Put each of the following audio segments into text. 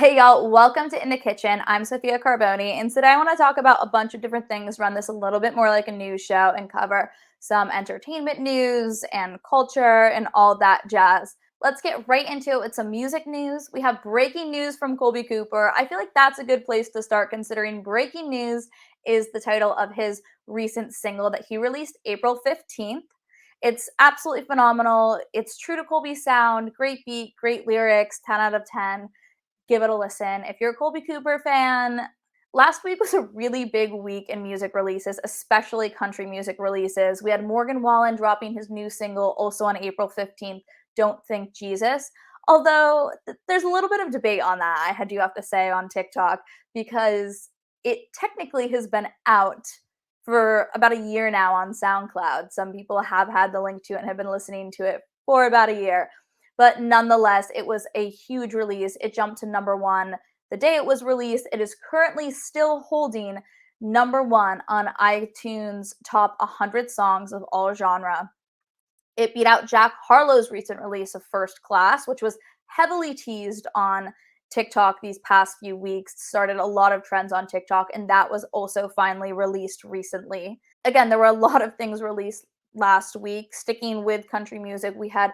Hey y'all, welcome to In the Kitchen. I'm Sofia Carbone, and today I want to talk about a bunch of different things, run this a little bit more like a news show, and cover some entertainment news and culture and all that jazz. Let's get right into it with some music news. We have breaking news from Kolby Cooper. I feel like that's a good place to start considering breaking news is the title of his recent single that he released April 15th. It's absolutely phenomenal. It's true to Kolby's sound, great beat, great lyrics, 10 out of 10. Give it a listen. If you're a Kolby Cooper fan, last week was a really big week in music releases, especially country music releases. We had Morgan Wallen dropping his new single also on April 15th, Don't Think Jesus. Although there's a little bit of debate on that, I do have to say, on TikTok, because it technically has been out for about a year now on SoundCloud. Some people have had the link to it and have been listening to it for about a year. But nonetheless, it was a huge release. It jumped to number one the day it was released. It is currently still holding number one on iTunes top 100 songs of all genre. It beat out Jack Harlow's recent release of First Class, which was heavily teased on TikTok these past few weeks, started a lot of trends on TikTok, and that was also finally released recently. Again, there were a lot of things released last week. Sticking with country music, we had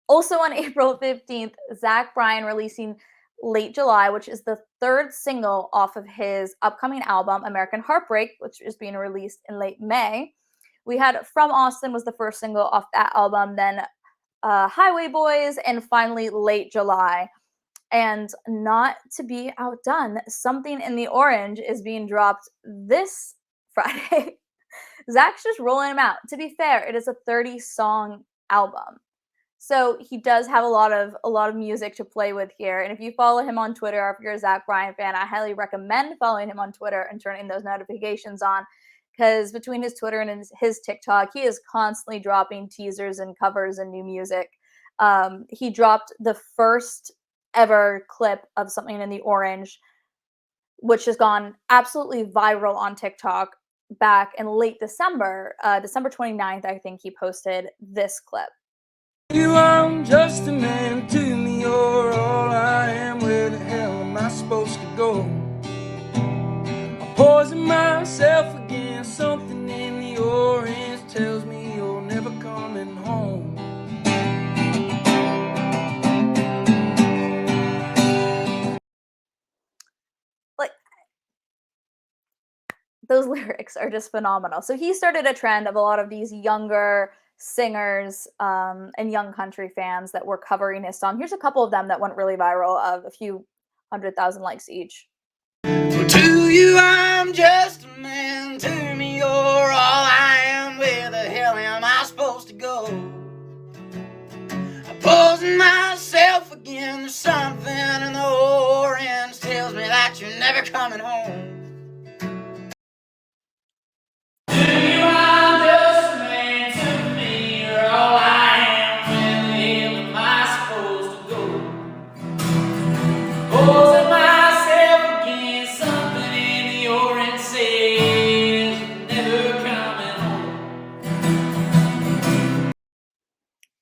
also on April 15th, Zach Bryan releasing Late July, which is the third single off of his upcoming album, American Heartbreak, which is being released in late May. We had From Austin was the first single off that album, then Highway Boys, and finally Late July. And not to be outdone, Something in the Orange is being dropped this Friday. Zach's just rolling them out. To be fair, it is a 30-song album. So he does have a lot of music to play with here. And if you follow him on Twitter, or if you're a Zach Bryan fan, I highly recommend following him on Twitter and turning those notifications on, because between his Twitter and his TikTok, he is constantly dropping teasers and covers and new music. He dropped the first ever clip of Something in the Orange, which has gone absolutely viral on TikTok back in late December. December 29th, I think he posted this clip. You are just a man to me, you're all I am. Where the hell am I supposed to go? I poison myself again. Something in the orange tells me you're never coming home. Like, those lyrics are just phenomenal. So he started a trend of a lot of these younger singers and young country fans that were covering his song. Here's a couple of them that went really viral, of a few 100,000 likes each. Well, to you I'm just a man, to me you're all I am. Where the hell am I supposed to go? I poison myself again. There's something in the orange tells me that you're never coming home.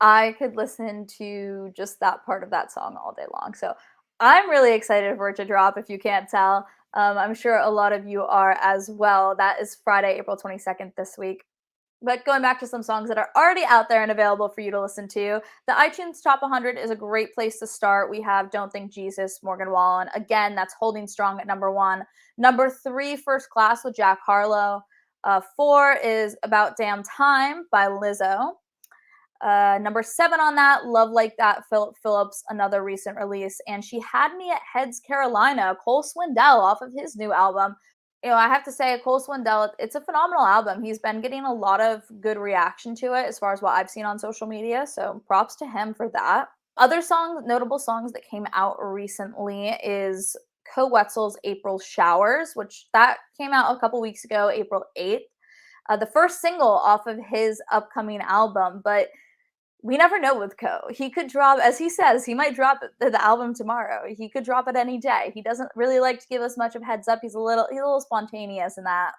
I could listen to just that part of that song all day long. So I'm really excited for it to drop, if you can't tell. I'm sure a lot of you are as well. That is Friday, April 22nd this week. But going back to some songs that are already out there and available for you to listen to, the iTunes Top 100 is a great place to start. We have Don't Think Jesus, Morgan Wallen. Again, that's holding strong at number one. Number three, First Class with Jack Harlow. Four is About Damn Time by Lizzo. Number 7 on that, Love Like That, Philip Phillips, another recent release. And She Had Me at Heads Carolina, Cole Swindell, off of his new album. You know, I have to say, Cole Swindell, it's a phenomenal album. He's been getting a lot of good reaction to it as far as what I've seen on social media, so props to him for that. Other songs, notable songs that came out recently is Koe Wetzel's April Showers, which that came out a couple weeks ago, April 8th. The first single off of his upcoming album, but we never know with Koe. He could drop, as he says, he might drop the album tomorrow. He could drop it any day. He doesn't really like to give us much of a heads up. He's a little spontaneous in that.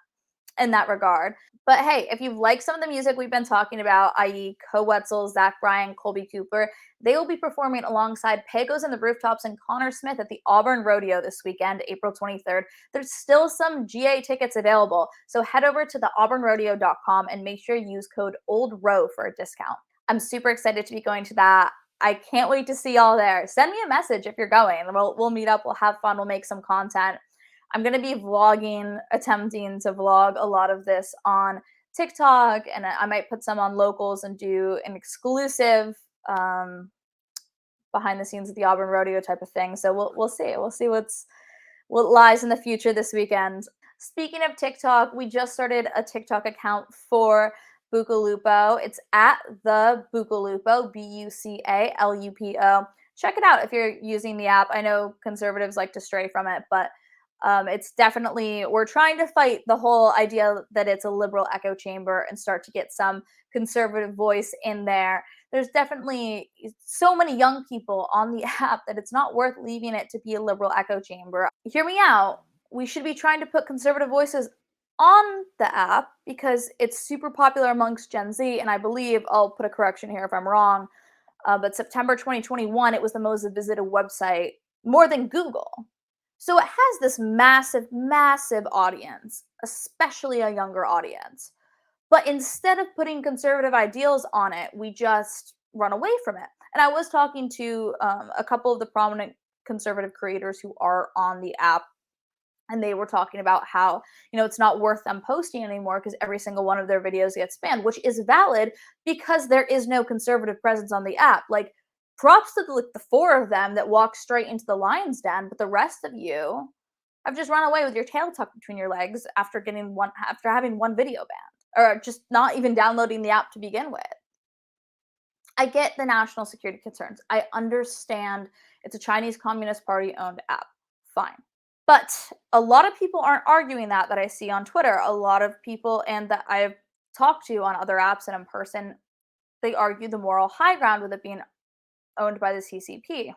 in that regard. But hey, if you've liked some of the music we've been talking about, i.e., Koe Wetzel, Zach Bryan, Kolby Cooper, they will be performing alongside Pagos and the Rooftops and Connor Smith at the Auburn Rodeo this weekend, April 23rd. There's still some GA tickets available, so head over to the auburnrodeo.com and make sure you use code OLDROW for a discount. I'm super excited to be going to that. I can't wait to see y'all there. Send me a message if you're going. We'll meet up, we'll have fun, we'll make some content. I'm going to be vlogging, attempting to vlog a lot of this on TikTok, and I might put some on locals and do an exclusive behind the scenes of the Auburn Rodeo type of thing. So we'll see. We'll see what lies in the future this weekend. Speaking of TikTok, we just started a TikTok account for Bucalupo. It's at the Bucalupo, Bucalupo. Check it out if you're using the app. I know conservatives like to stray from it, but it's definitely, we're trying to fight the whole idea that it's a liberal echo chamber and start to get some conservative voice in there. There's definitely so many young people on the app that it's not worth leaving it to be a liberal echo chamber. Hear me out. We should be trying to put conservative voices on the app because it's super popular amongst Gen Z, and I believe, I'll put a correction here if I'm wrong, but September 2021, it was the most visited website, more than Google. So it has this massive, massive audience, especially a younger audience. But instead of putting conservative ideals on it, we just run away from it. And I was talking to a couple of the prominent conservative creators who are on the app, and they were talking about how, it's not worth them posting anymore because every single one of their videos gets banned, which is valid because there is no conservative presence on the app. Like, props to the four of them that walk straight into the lion's den, but the rest of you have just run away with your tail tucked between your legs after having one video banned, or just not even downloading the app to begin with. I get the national security concerns. I understand it's a Chinese Communist Party owned app. Fine. But a lot of people aren't arguing that I see on Twitter. A lot of people, and that I've talked to on other apps and in person, they argue the moral high ground with it being owned by the CCP.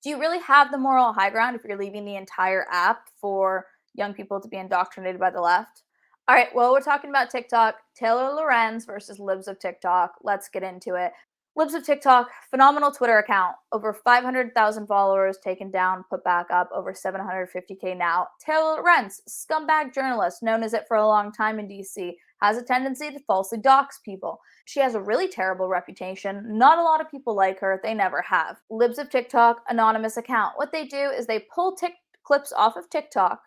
Do you really have the moral high ground if you're leaving the entire app for young people to be indoctrinated by the left? All right, well, we're talking about TikTok. Taylor Lorenz versus Libs of TikTok. Let's get into it. Libs of TikTok, phenomenal Twitter account. Over 500,000 followers, taken down, put back up, over 750K now. Taylor Lorenz, scumbag journalist, known as it for a long time in DC, has a tendency to falsely dox people. She has a really terrible reputation. Not a lot of people like her. They never have. Libs of TikTok, anonymous account. What they do is they pull clips off of TikTok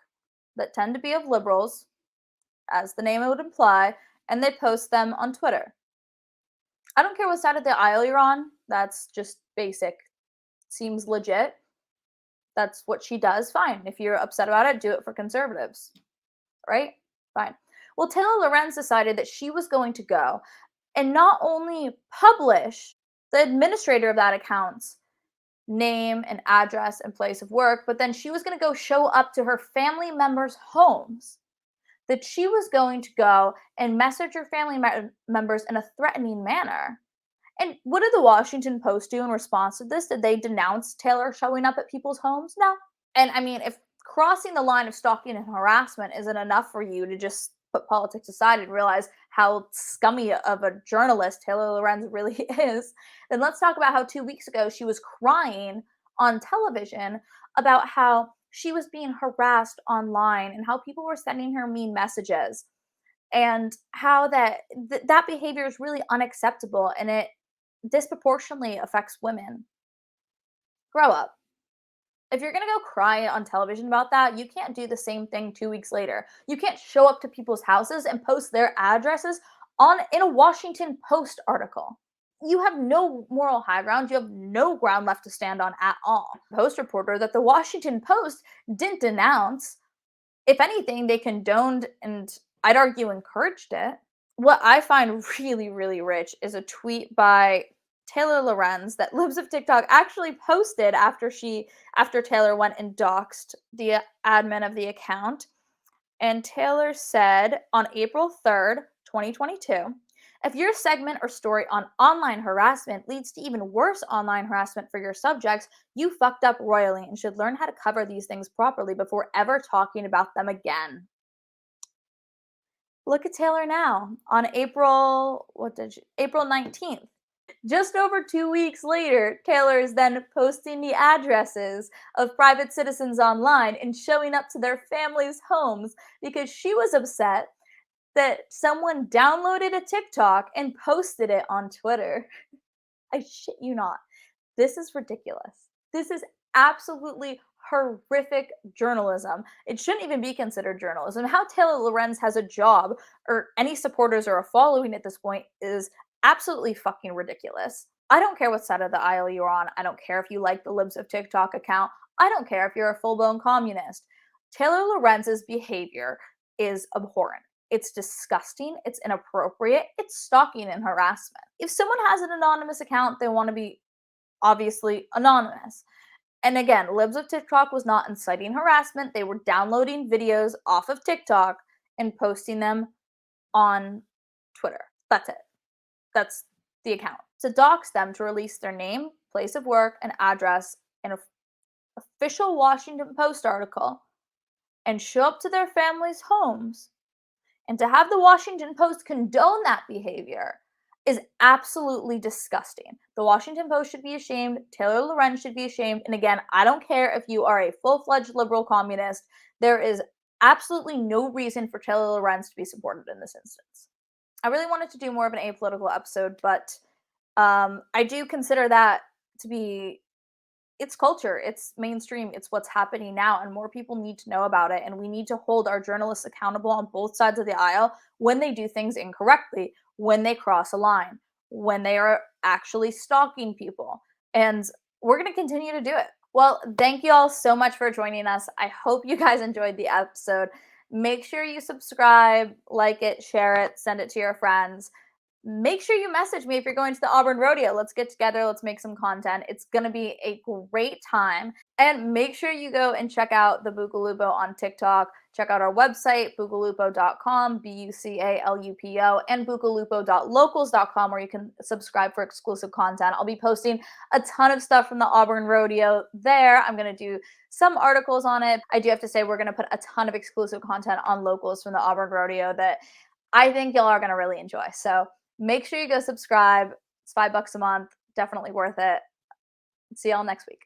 that tend to be of liberals, as the name would imply, and they post them on Twitter. I don't care what side of the aisle you're on. That's just basic. Seems legit. That's what she does. Fine. If you're upset about it, do it for conservatives. Right? Fine. Well, Taylor Lorenz decided that she was going to go and not only publish the administrator of that account's name and address and place of work, but then she was going to go show up to her family members' homes. That she was going to go and message her family members in a threatening manner. And what did the Washington Post do in response to this? Did they denounce Taylor showing up at people's homes? No. And I mean, if crossing the line of stalking and harassment isn't enough for you to just put politics aside and realize how scummy of a journalist Taylor Lorenz really is, then let's talk about how 2 weeks ago she was crying on television about how she was being harassed online and how people were sending her mean messages, and how that behavior is really unacceptable and it disproportionately affects women. Grow up. If you're going to go cry on television about that, you can't do the same thing 2 weeks later. You can't show up to people's houses and post their addresses in a Washington Post article. You have no moral high ground. You have no ground left to stand on at all. Post reporter that the Washington Post didn't denounce. If anything, they condoned and I'd argue encouraged it. What I find really, really rich is a tweet by Taylor Lorenz that Libs of TikTok actually posted after Taylor went and doxed the admin of the account. And Taylor said on April 3rd, 2022, if your segment or story on online harassment leads to even worse online harassment for your subjects, you fucked up royally and should learn how to cover these things properly before ever talking about them again. Look at Taylor now on April 19th. Just over 2 weeks later, Taylor is then posting the addresses of private citizens online and showing up to their families' homes because she was upset that someone downloaded a TikTok and posted it on Twitter. I shit you not. This is ridiculous. This is absolutely horrific journalism. It shouldn't even be considered journalism. How Taylor Lorenz has a job or any supporters or a following at this point is absolutely fucking ridiculous. I don't care what side of the aisle you're on. I don't care if you like the Libs of TikTok account. I don't care if you're a full blown communist. Taylor Lorenz's behavior is abhorrent. It's disgusting. It's inappropriate. It's stalking and harassment. If someone has an anonymous account, they want to be obviously anonymous. And again, Libs of TikTok was not inciting harassment. They were downloading videos off of TikTok and posting them on Twitter. That's it. That's the account. To dox them, to release their name, place of work, and address in an official Washington Post article and show up to their families' homes, and to have the Washington Post condone that behavior is absolutely disgusting. The Washington Post should be ashamed. Taylor Lorenz should be ashamed. And again, I don't care if you are a full-fledged liberal communist. There is absolutely no reason for Taylor Lorenz to be supported in this instance. I really wanted to do more of an apolitical episode, but I do consider that to be it's culture, it's mainstream, it's what's happening now, and more people need to know about it. And we need to hold our journalists accountable on both sides of the aisle when they do things incorrectly, when they cross a line, when they are actually stalking people. And we're going to continue to do it. Well, thank you all so much for joining us. I hope you guys enjoyed the episode. Make sure you subscribe, like it, share it, send it to your friends. Make sure you message me if you're going to the Auburn Rodeo. Let's get together. Let's make some content. It's going to be a great time. And make sure you go and check out the Bucalupo on TikTok. Check out our website, bucalupo.com, Bucalupo, and bucalupo.locals.com, where you can subscribe for exclusive content. I'll be posting a ton of stuff from the Auburn Rodeo there. I'm going to do some articles on it. I do have to say we're going to put a ton of exclusive content on locals from the Auburn Rodeo that I think y'all are going to really enjoy. So make sure you go subscribe. It's $5 a month. Definitely worth it. See y'all next week.